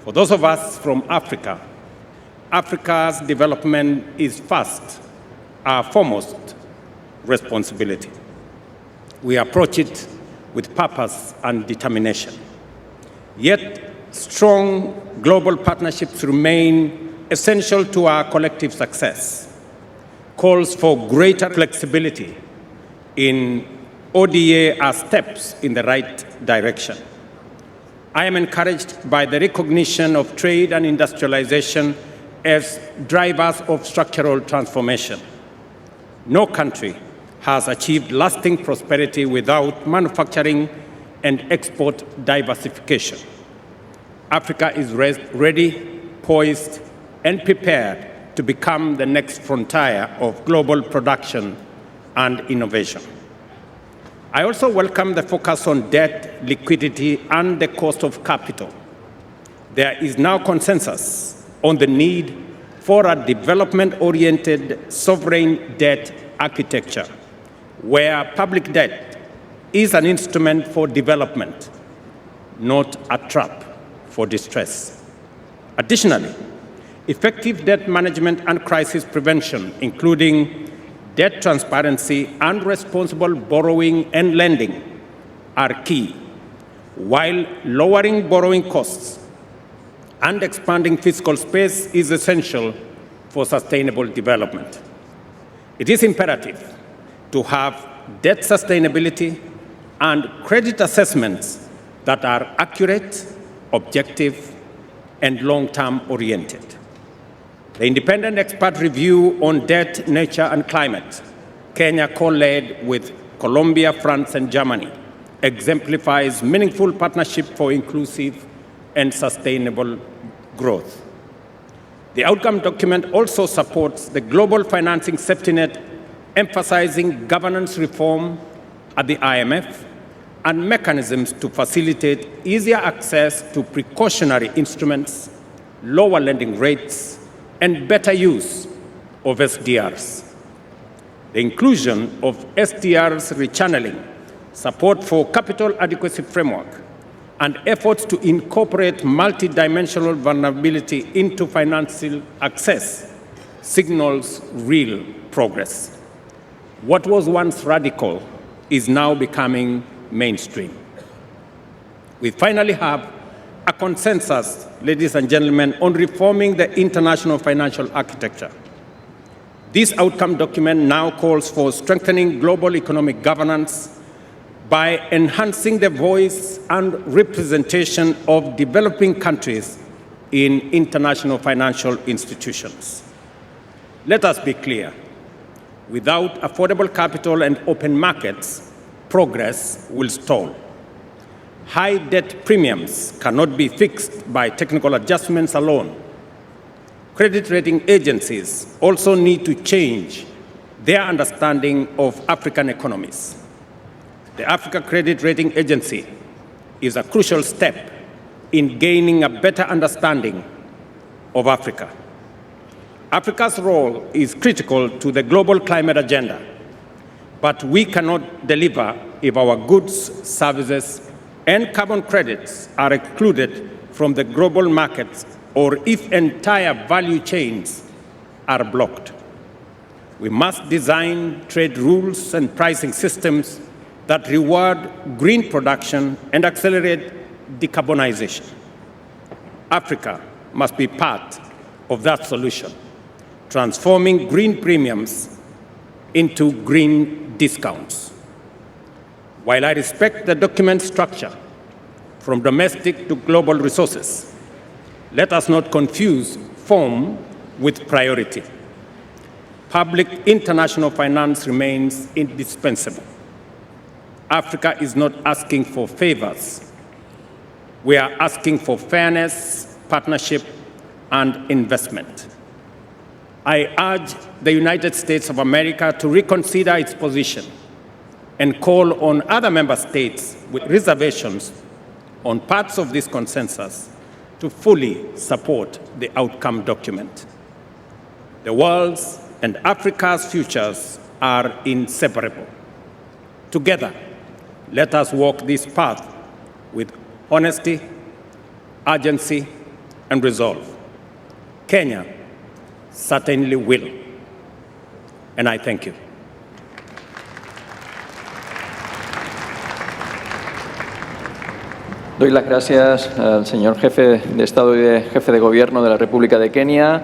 For those of us from Africa, Africa's development is first, our foremost responsibility. We approach it with purpose and determination. Yet, strong global partnerships remain essential to our collective success. Calls for greater flexibility in ODA are steps in the right direction. I am encouraged by the recognition of trade and industrialization as drivers of structural transformation. No country has achieved lasting prosperity without manufacturing and export diversification. Africa is ready, poised, and prepared to become the next frontier of global production and innovation. I also welcome the focus on debt, liquidity, and the cost of capital. There is now consensus on the need for a development-oriented sovereign debt architecture, where public debt is an instrument for development, not a trap for distress. Additionally, effective debt management and crisis prevention, including debt transparency and responsible borrowing and lending, are key, while lowering borrowing costs and expanding fiscal space is essential for sustainable development. It is imperative to have debt sustainability and credit assessments that are accurate, objective, and long-term oriented. The independent expert review on debt, nature, and climate, Kenya co-led with Colombia, France, and Germany, exemplifies meaningful partnership for inclusive and sustainable growth. The outcome document also supports the global financing safety net, emphasizing governance reform at the IMF and mechanisms to facilitate easier access to precautionary instruments, lower lending rates, and better use of SDRs. The inclusion of SDRs rechanneling, support for capital adequacy framework, and efforts to incorporate multidimensional vulnerability into financial access signals real progress. What was once radical is now becoming mainstream. We finally have a consensus, ladies and gentlemen, on reforming the international financial architecture. This outcome document now calls for strengthening global economic governance by enhancing the voice and representation of developing countries in international financial institutions. Let us be clear. Without affordable capital and open markets, progress will stall. High debt premiums cannot be fixed by technical adjustments alone. Credit rating agencies also need to change their understanding of African economies. The Africa Credit Rating Agency is a crucial step in gaining a better understanding of Africa. Africa's role is critical to the global climate agenda, but we cannot deliver if our goods, services, and carbon credits are excluded from the global markets or if entire value chains are blocked. We must design trade rules and pricing systems that reward green production and accelerate decarbonization. Africa must be part of that solution, transforming green premiums into green discounts. While I respect the document structure from domestic to global resources, let us not confuse form with priority. Public international finance remains indispensable. Africa is not asking for favors. We are asking for fairness, partnership, and investment. I urge the United States of America to reconsider its position and call on other member states with reservations on parts of this consensus to fully support the outcome document. The world's and Africa's futures are inseparable. Together, let us walk this path with honesty, urgency, and resolve. Kenya certainly will. And I thank you. Doy las gracias al señor jefe de Estado y jefe de Gobierno de la República de Kenia.